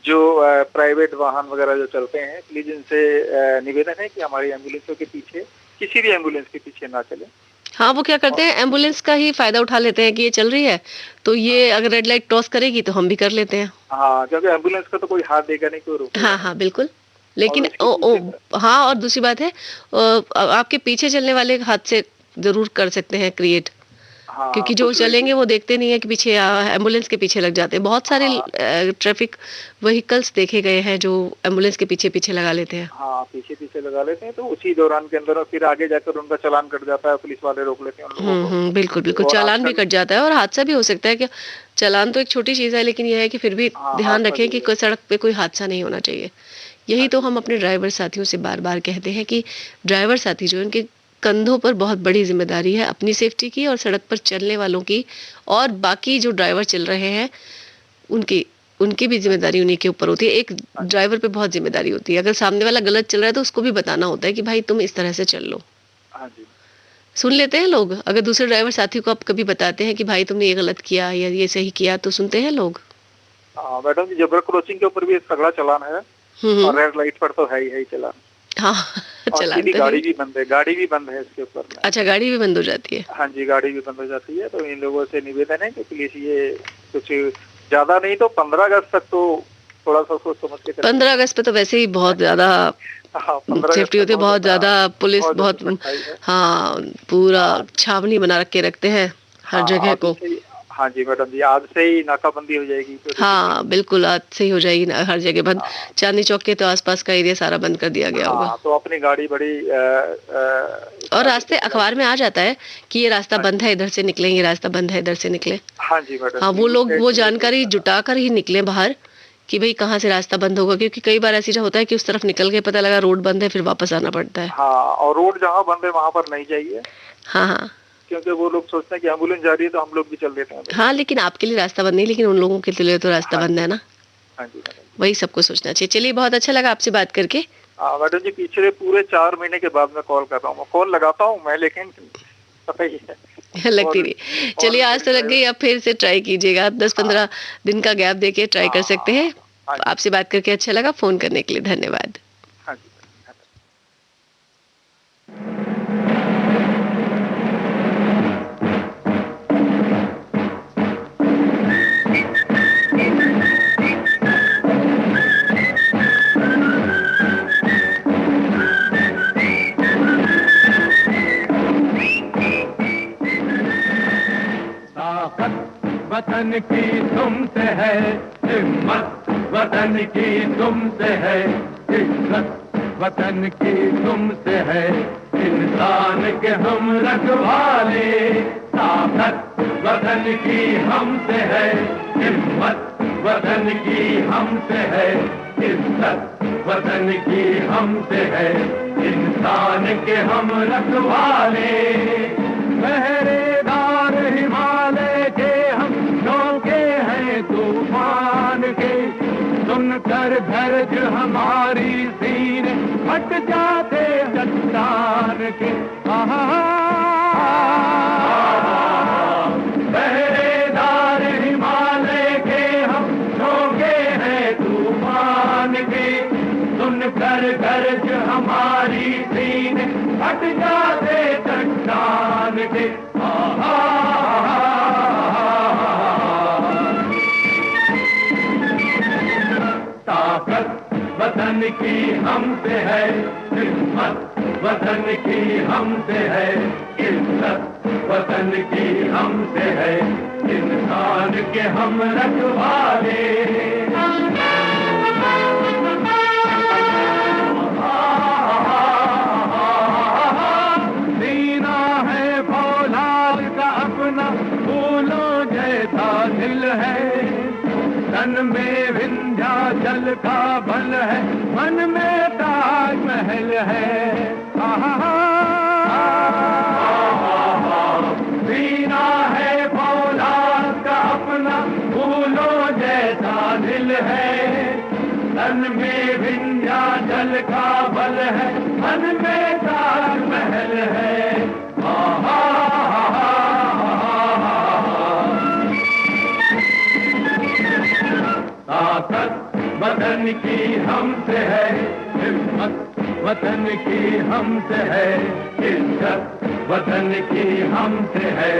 जो प्राइवेट वाहन वगैरह जो चलते हैं, प्लीज इनसे निवेदन है कि हमारी एम्बुलेंसों के पीछे, किसी भी एम्बुलेंस के पीछे ना चले। हाँ, वो क्या करते हैं, एम्बुलेंस का ही फायदा उठा लेते हैं कि ये चल रही है तो ये अगर रेड लाइट क्रॉस करेगी तो हम भी कर लेते हैं। हाँ, क्योंकि एम्बुलेंस का तो कोई हाथ देगा नहीं, कोई रोकेगा। हाँ हाँ, बिल्कुल। लेकिन हाँ, और दूसरी बात है, आपके पीछे चलने वाले हाथ से जरूर कर सकते हैं क्रिएट। हाँ, क्योंकि जो कुछ चलेंगे वो देखते नहीं है कि पीछे एम्बुलेंस के पीछे लग जाते हैं। बहुत सारे ट्रैफिक व्हीकल्स देखे गए हैं जो एम्बुलेंस के पीछे पीछे लगा लेते हैं। हाँ, पीछे पीछे लगा लेते हैं, तो उसी दौरान के अंदर फिर आगे जाकर उनका चालान कट जाता है, पुलिस वाले रोक लेते हैं उन लोगों को। बिल्कुल बिल्कुल, और चालान भी आजकल कट जाता है और हादसा भी हो सकता है। कि चालान तो एक छोटी चीज है, लेकिन यह है कि फिर भी हाँ, ध्यान हादसा रखें भी कि है। कोई सड़क पे कोई हादसा नहीं होना चाहिए। यही हाँ तो जी, हम अपने ड्राइवर साथियों से बार बार कहते हैं कि ड्राइवर साथी जो हैं, उनके कंधों पर बहुत बड़ी जिम्मेदारी है अपनी सेफ्टी की और सड़क पर चलने वालों की, और बाकी जो ड्राइवर चल रहे हैं उनकी उनकी भी जिम्मेदारी उन्हीं के ऊपर होती है। एक ड्राइवर पे बहुत जिम्मेदारी होती है। अगर सामने वाला गलत चल रहा है तो उसको भी बताना होता है कि भाई तुम इस तरह से चल लो। हाँ जी। सुन लेते हैं लोग? अगर दूसरे ड्राइवर साथी को आप कभी बताते हैं कि भाई तुमने ये गलत किया या ये सही किया, तो सुनते हैं लोग? मैडम जी, जेब्रा क्रॉसिंग के ऊपर भी एक तगड़ा चालान है, और रेड लाइट पर तो है ही चालान। हाँ और चलान सीधी तो गाड़ी है। भी बंद है, गाड़ी भी बंद है इसके ऊपर में। अच्छा, गाड़ी भी बंद हो जाती है? हाँ जी, गाड़ी भी बंद हो जाती है। तो इन लोगों से निवेदन है कि प्लीज ये कुछ ज्यादा नहीं तो 15 अगस्त तक तो थोड़ा सा सोच समझ के करें। 15 अगस्त पे तो वैसे ही बहुत ज्यादा हाँ, 15 सेफ्टी अगस्त होती है, बहुत ज्यादा पुलिस बहुत सख्ताई है। हाँ पूरा छावनी बना रखे रखते हैं हर जगह को। हाँ जी मैडम जी, आज से ही नाकाबंदी हो जाएगी। तो हाँ बिल्कुल, आज से ही हो जाएगी ना, हर जगह बंद। चांदनी चौक के तो आसपास का एरिया सारा बंद कर दिया गया होगा। हाँ, तो अपनी गाड़ी बड़ी और रास्ते अखबार में आ जाता है कि ये रास्ता बंद है, इधर से निकलें, ये रास्ता बंद है, इधर से निकलें। हाँ जी मैडम। हाँ, वो लोग वो जानकारी जुटा कर ही निकले बाहर कि भाई कहाँ से रास्ता बंद होगा, क्योंकि कई बार ऐसी होता है कि उस तरफ निकल के पता लगा रोड बंद है, फिर वापस आना पड़ता है। हाँ, और रोड जहाँ बंद है वहाँ पर नहीं जाइए। हाँ हाँ, क्योंकि वो लोग सोचते हैं कि एम्बुलेंस जा रही है तो हम लोग भी चल देते हैं। हाँ, लेकिन आपके लिए रास्ता बंद नहीं, लेकिन उन लोगों के लिए तो रास्ता बंद है ना। हाँ जी मैडम, वही सबको सोचना चाहिए। चलिए, बहुत अच्छा लगा आपसे बात करके। मैडम जी, पिछले पूरे 4 महीने के बाद मैं कॉल कर रहा हूँ, कॉल लगाता हूँ मैं, लेकिन पता ही है लगती नहीं। चलिए, आज तो लग गई, अब फिर से ट्राई कीजिएगा। 10-15 दिन का गैप देके ट्राई कर सकते हैं। आपसे बात करके अच्छा लगा। फोन करने के लिए धन्यवाद। हाँ जी। वतन की तुमसे है हिम्मत, वतन की तुमसे है इज्जत, वतन की तुमसे है इंसान के हम रखवाले। ताकत वतन की हमसे है हिम्मत, वतन की हमसे है इज्जत, वतन की हमसे है इंसान के हम रखवाले। पहरेदार हिमालय के हम झोंके हैं तूफान के, सुनकर धैर्य हमारी सीने फट जाते चट्टान के। पहरेदार हिमालय के हम झोंके हैं तूफान के, सुनकर धैर्य हमारी सीने फट जाते चट्टान के। ताकत वतन की हमसे है हिम्मत, वतन की हमसे है इज्जत, वतन की हमसे है इंसान के हम रखवाले। सीना है फौलाद का अपना, फूलों जैसा दिल है, तन में विंध्याचल का बल है, मन में ताजमहल है। सीना है फौलाद का अपना, फूलों जैसा दिल है, तन में विंध्याचल का बल है, मन में ताजमहल है। ताकत वतन की हमसे है हिम्मत, वतन की हमसे है इज्जत, वतन की हमसे है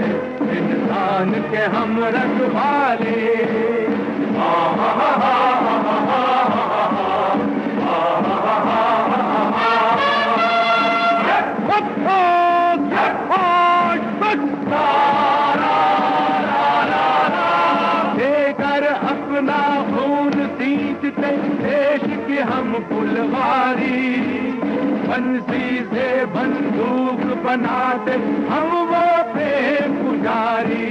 इंसान के हम रखवाले। सारा खून सींचते देश की हम फुलवारी, बंसी से बंदूक बनाते हम वो प्रेम पुजारी।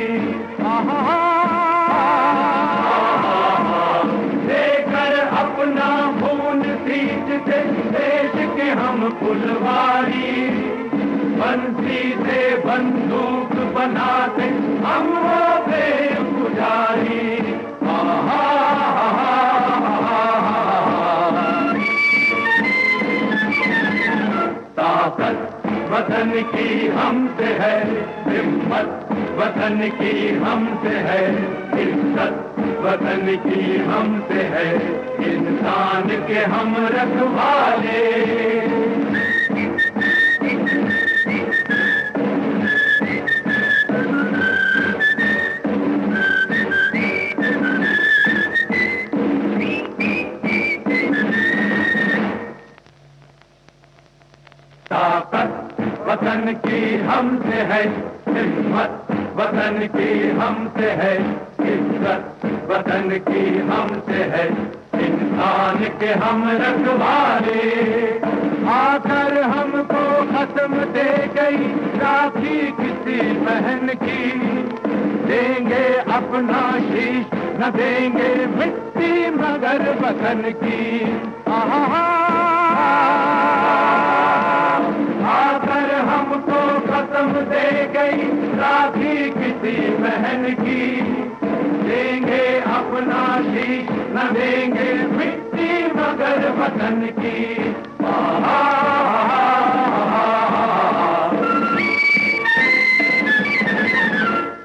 देकर अपना खून सींचते देश के हम फुलवारी, बंसी से बंदूक बनाते हम वो प्रेम पुजारी। ताकत वतन की हमसे है, हिम्मत वतन की हमसे है, इज्जत वतन की हमसे है, इंसान के हम रखवाले। ताकत वतन की हमसे है, हिम्मत वतन की हमसे है, इज्जत वतन की हमसे है, इंसान के हम रखवाले। आकर हमको कसम दे गई राखी किसी बहन की, देंगे अपना शीश न देंगे मिट्टी मगर वतन की। आकर हमको कसम दे गई राखी किसी बहन की, देंगे अपना शीश न देंगे मिट्टी मगर वतन की।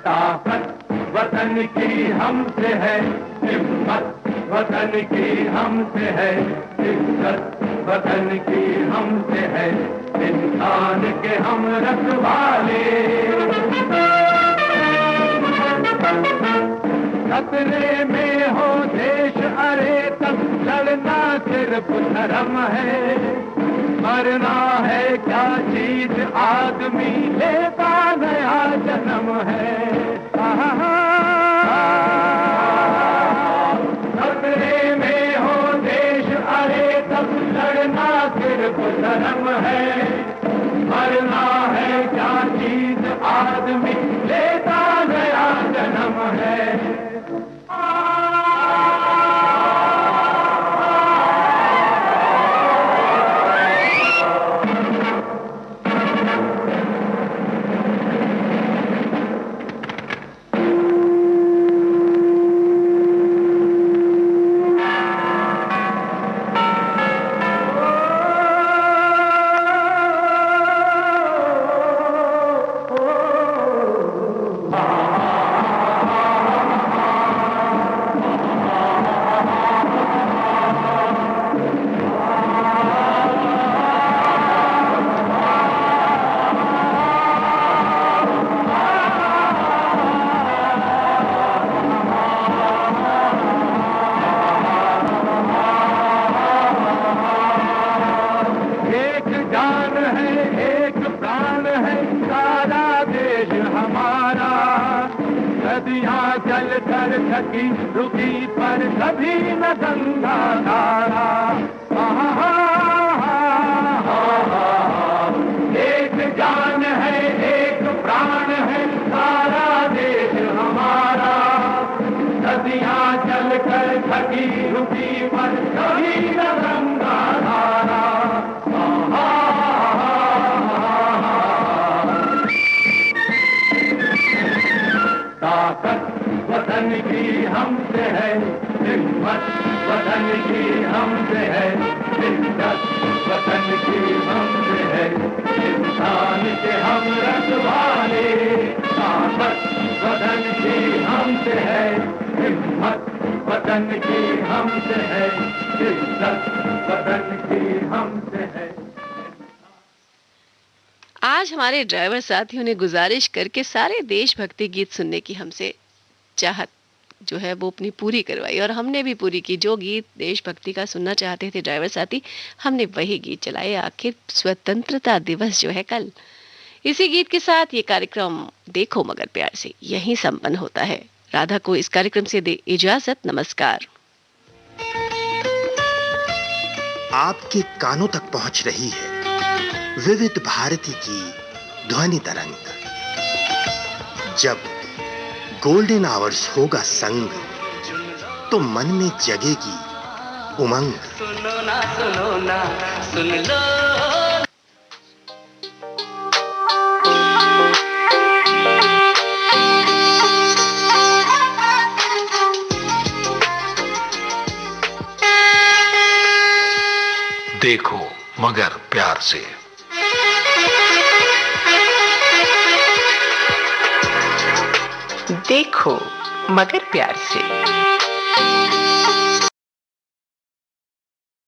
ताकत वतन की हमसे है, हिम्मत वतन की हमसे है, इज्जत वतन की हमसे है, इंसान के हम रखवाले। खतरे में हो देश अरे तब लड़ना सिर्फ धर्म है, मरना है क्या चीज आदमी लेता नया जन्म है। खतरे में हो देश अरे तब लड़ना सिर्फ धर्म है, मरना है क्या चीज आदमी लेता नया जन्म है। थकी रुकी पर कभी न गंगा धारा। एक जान है एक प्राण है सारा देश हमारा, नदियाँ चल कर थकी रुकी पर कभी न गंगा धारा। ताकत वतन की हमसे है, हिम्मत वतन की हमसे है, इज्जत वतन की हमसे है, इंसान के हम रखवाले। ताकत वतन की हमसे है, हिम्मत वतन की हमसे है, इज्जत वतन की हमसे है। आज हमारे ड्राइवर साथियों ने गुजारिश करके सारे देशभक्ति गीत सुनने की हमसे चाहत जो है वो अपनी पूरी करवाई और हमने भी पूरी की। जो गीत देशभक्ति का सुनना चाहते थे ड्राइवर साथी, हमने वही गीत चलाए। आखिर स्वतंत्रता दिवस जो है कल। इसी गीत के साथ ये कार्यक्रम देखो मगर प्यार से यहीं संपन्न होता है। राधा को इस कार्यक्रम से दे इजाजत। नमस्कार। आपके कानों तक पहुंच रही है विविध भारती की ध्वनि तरंग। जब गोल्डन आवर्स होगा संग, तो मन में जगेगी उमंग। सुनो ना सुन लो। देखो मगर प्यार से। देखो मगर प्यार से।